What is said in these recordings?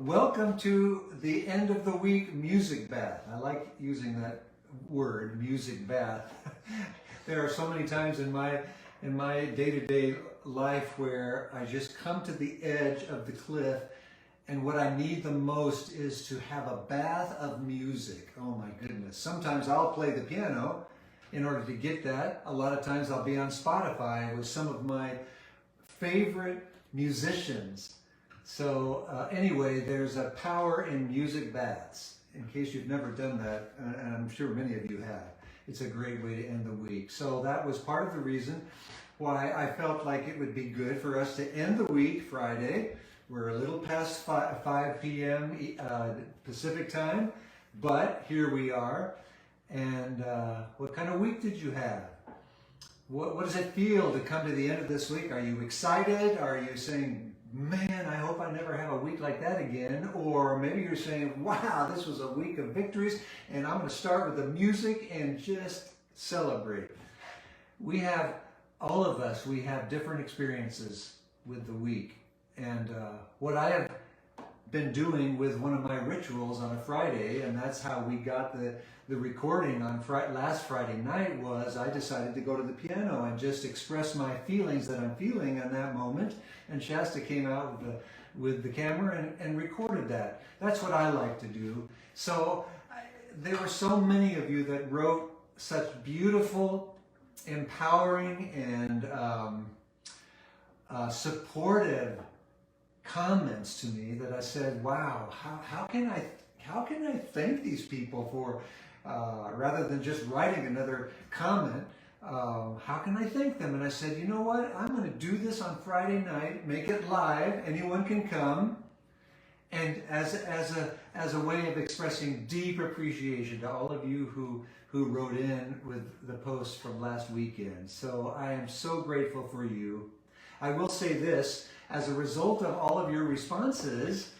Welcome to the end of the week music bath. I like using that word, music bath. There are so many times in my day-to-day life where I just come to the edge of the cliff, and what I need the most is to have a bath of music. Oh my goodness. Sometimes I'll play the piano in order to get that. A lot of times I'll be on Spotify with some of my favorite musicians. So anyway, there's a power in music baths. In case you've never done that, and I'm sure many of you have, it's a great way to end the week. So that was part of the reason why I felt like it would be good for us to end the week Friday. We're a little past 5 p.m. Pacific time, but here we are. And what kind of week did you have? What does it feel to come to the end of this week? Are you excited? Are you saying, man, I hope I never have a week like that again? Or maybe you're saying, wow, this was a week of victories, and I'm going to start with the music and just celebrate. We have, all of us, we have different experiences with the week. And what I have been doing with one of my rituals on a Friday, and that's how we got the recording on last Friday night, was I decided to go to the piano and just express my feelings that I'm feeling in that moment. And Shasta came out with the camera and recorded that. That's what I like to do. So there were so many of you that wrote such beautiful, empowering, and supportive comments to me that I said, wow, how can I thank these people for, rather than just writing another comment, how can I thank them? And I said, you know what, I'm going to do this on Friday night, make it live, anyone can come, and as a way of expressing deep appreciation to all of you who wrote in with the post from last weekend. So I am so grateful for you. I will say this, as a result of all of your responses,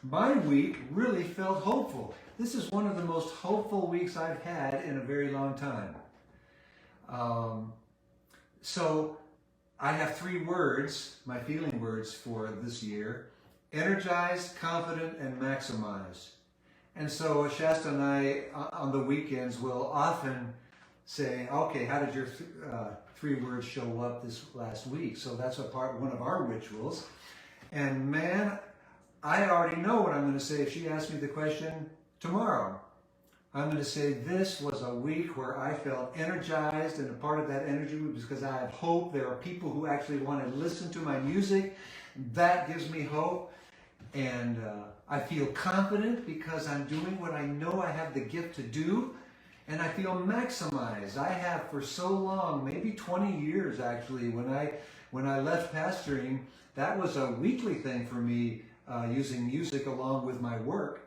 my week really felt hopeful. This is one of the most hopeful weeks I've had in a very long time. So I have 3 words, my feeling words for this year: energized, confident, and maximized. And so Shasta and I on the weekends will often say, okay, how did your 3 words show up this last week? So that's one of our rituals. And man, I already know what I'm going to say if she asks me the question tomorrow. I'm going to say this was a week where I felt energized, and a part of that energy was because I have hope. There are people who actually want to listen to my music. That gives me hope. And I feel confident because I'm doing what I know I have the gift to do. And I feel maximized. I have for so long, maybe 20 years actually, when I left pastoring, that was a weekly thing for me, using music along with my work.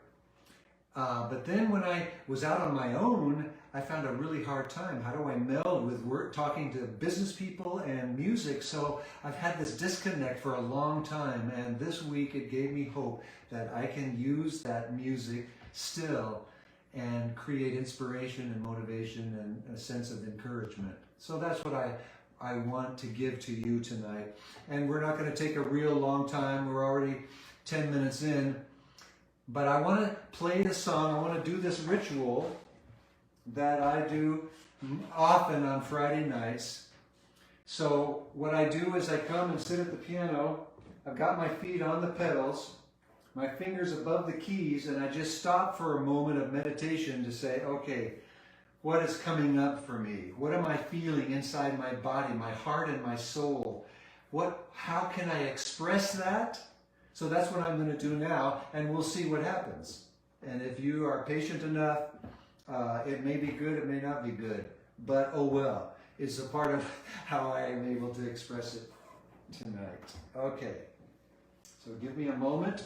But then when I was out on my own, I found a really hard time. How do I meld with work, talking to business people and music? So I've had this disconnect for a long time, and this week it gave me hope that I can use that music still and create inspiration and motivation and a sense of encouragement. So that's what I want to give to you tonight. And we're not going to take a real long time. We're already 10 minutes in. But I want to play the song. I want to do this ritual that I do often on Friday nights. So what I do is I come and sit at the piano. I've got my feet on the pedals, my fingers above the keys, and I just stop for a moment of meditation to say, okay, what is coming up for me? What am I feeling inside my body, my heart and my soul? How can I express that? So that's what I'm going to do now, and we'll see what happens. And if you are patient enough, it may be good, it may not be good, but oh well. It's a part of how I am able to express it tonight. Okay. So give me a moment.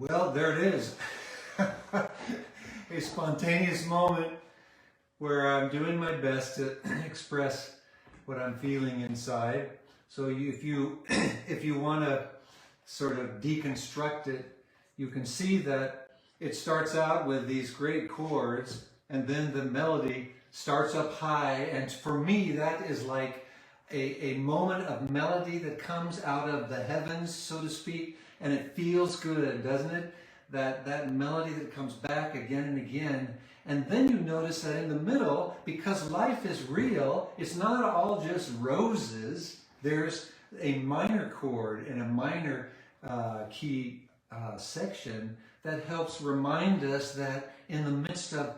Well, there it is. A spontaneous moment where I'm doing my best to express what I'm feeling inside. So if you want to sort of deconstruct it, you can see that it starts out with these great chords, and then the melody starts up high, and for me that is like a moment of melody that comes out of the heavens, so to speak, and it feels good, doesn't it? That melody that comes back again and again. And then you notice that in the middle, because life is real, it's not all just roses. There's a minor chord and a minor key section that helps remind us that in the midst of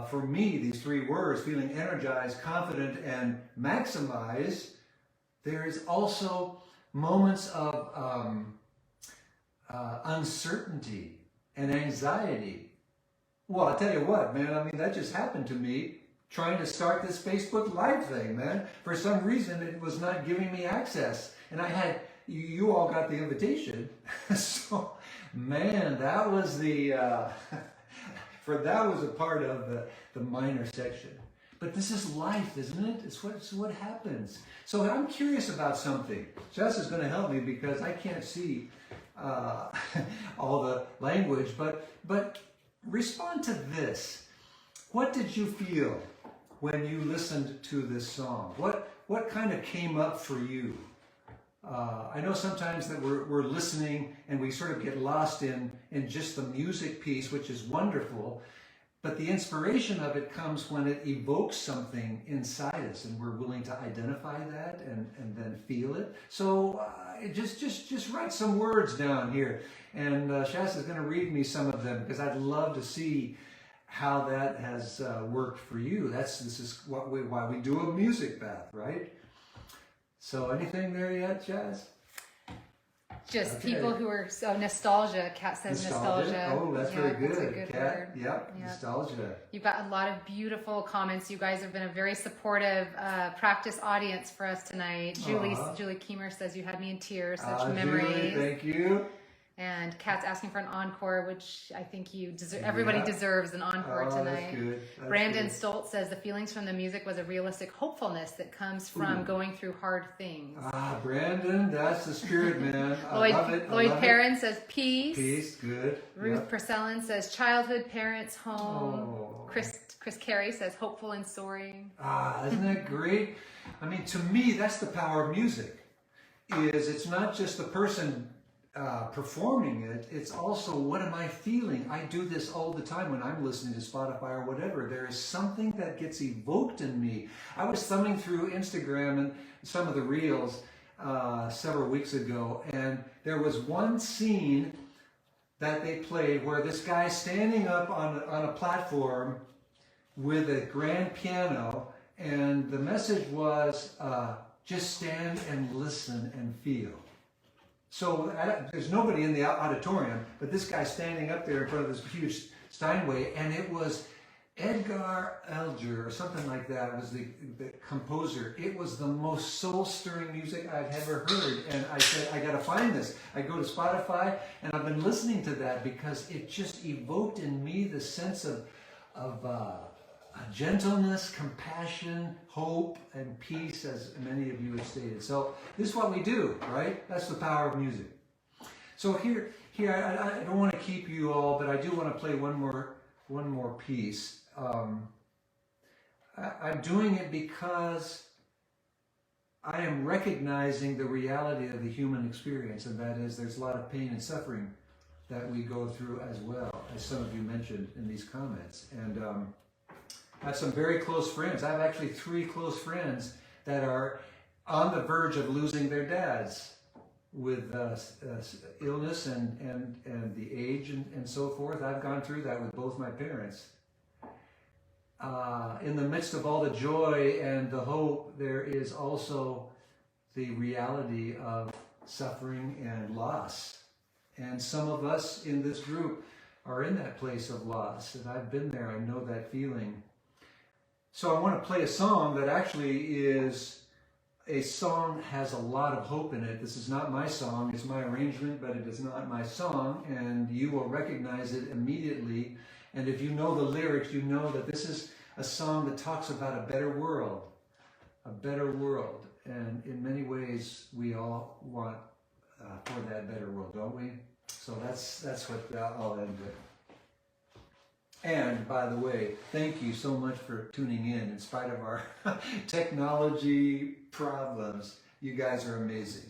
for me, these three words, feeling energized, confident, and maximize, there is also moments of uncertainty and anxiety. Well, I tell you what, man, I mean, that just happened to me trying to start this Facebook Live thing, man. For some reason, it was not giving me access. And I had, you all got the invitation. So, man, that was that was a part of the minor section. But this is life, isn't it? It's what happens. So I'm curious about something. Jess is going to help me because I can't see all the language, but respond to this. What did you feel when you listened to this song? What kind of came up for you? I know sometimes that we're listening and we sort of get lost in just the music piece, which is wonderful, but the inspiration of it comes when it evokes something inside us and we're willing to identify that and then feel it. So just write some words down here, and Shasta is going to read me some of them because I'd love to see how that has worked for you. This is why we do a music bath, right? So anything there yet, Jazz? Just okay. People who are so nostalgia. Kat says nostalgia. Oh, that's very good. That's a good word. Yep, nostalgia. You've got a lot of beautiful comments. You guys have been a very supportive practice audience for us tonight. Julie Keemer says, you had me in tears, such memories. Julie, thank you. And Kat's asking for an encore, which I think you deserve. Everybody deserves an encore tonight. That's good. Brandon Stoltz says the feelings from the music was a realistic hopefulness that comes from going through hard things. Brandon, that's the spirit, man. Lloyd Perrin says peace. Peace, good. Ruth Purcellin says childhood, parents, home. Oh. Chris Carey says hopeful and soaring. Isn't that great? I mean, to me, that's the power of music. It's not just the person performing it, it's also what am I feeling? I do this all the time when I'm listening to Spotify or whatever. There is something that gets evoked in me. I was thumbing through Instagram and some of the reels several weeks ago, and there was one scene that they played where this guy's standing up on a platform with a grand piano, and the message was just stand and listen and feel. So there's nobody in the auditorium, but this guy's standing up there in front of this huge Steinway, and it was Edgar Alger or something like that was the composer. It was the most soul-stirring music I've ever heard, and I said, I gotta find this. I go to Spotify, and I've been listening to that because it just evoked in me the sense of gentleness, compassion, hope, and peace, as many of you have stated. So this is what we do, right? That's the power of music. So here, I don't want to keep you all, but I do want to play one more piece. I'm doing it because I am recognizing the reality of the human experience, and that is there's a lot of pain and suffering that we go through as well, as some of you mentioned in these comments. And I have some very close friends. I have actually 3 close friends that are on the verge of losing their dads with illness and the age and so forth. I've gone through that with both my parents. In the midst of all the joy and the hope, there is also the reality of suffering and loss. And some of us in this group are in that place of loss, and I've been there. I know that feeling. So I want to play a song that actually is a song has a lot of hope in it. This is not my song, it's my arrangement, but it is not my song, and you will recognize it immediately. And if you know the lyrics, you know that this is a song that talks about a better world. A better world. And in many ways, we all want for that better world, don't we? So that's what I'll end with. And by the way, thank you so much for tuning in spite of our technology problems. You guys are amazing.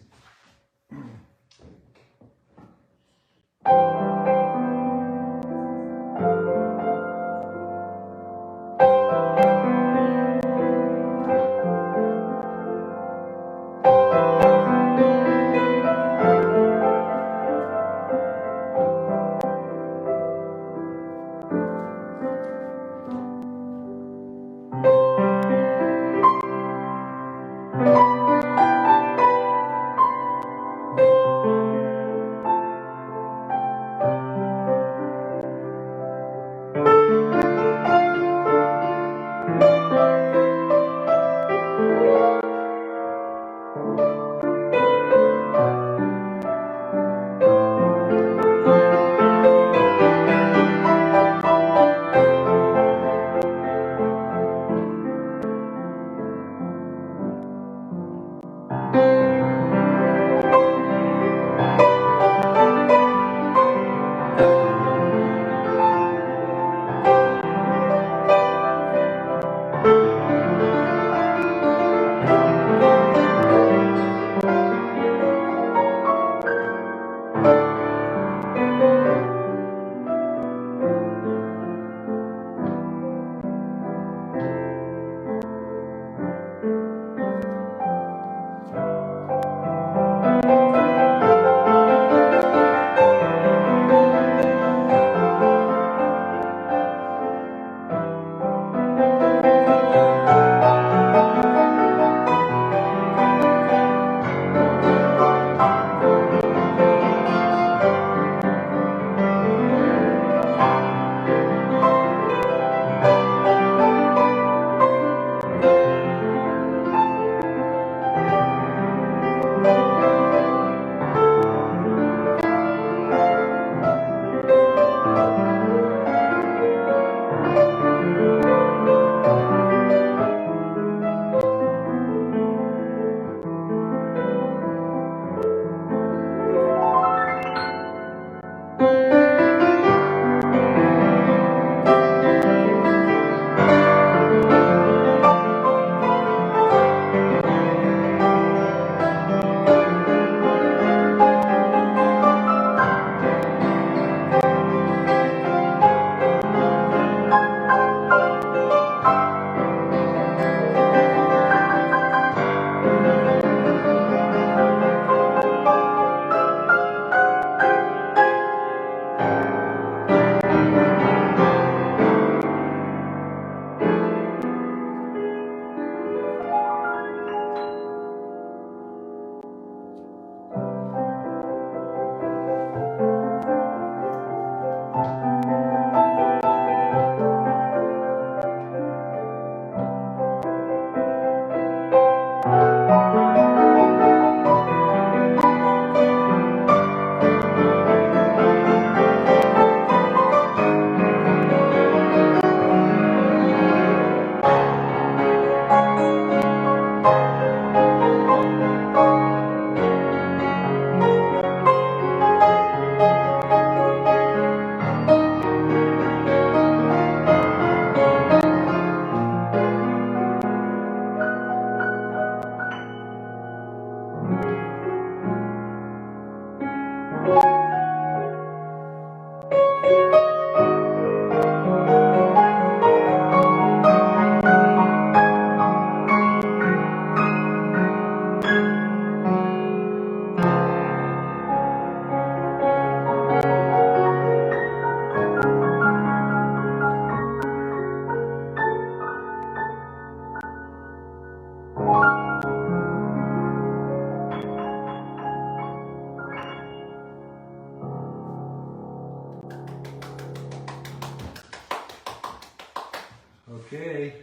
Okay.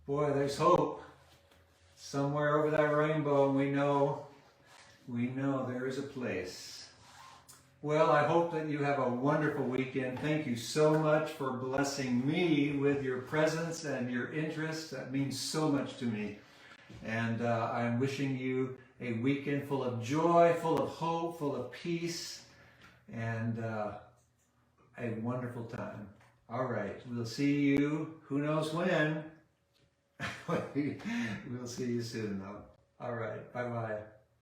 Boy, there's hope. somewhere over that rainbow, and we know there is a place. Well, I hope that you have a wonderful weekend. Thank you so much for blessing me with your presence and your interest. That means so much to me. And I'm wishing you a weekend full of joy, full of hope, full of peace, and a wonderful time. All right, we'll see you, who knows when. We'll see you soon, though. All right, bye-bye.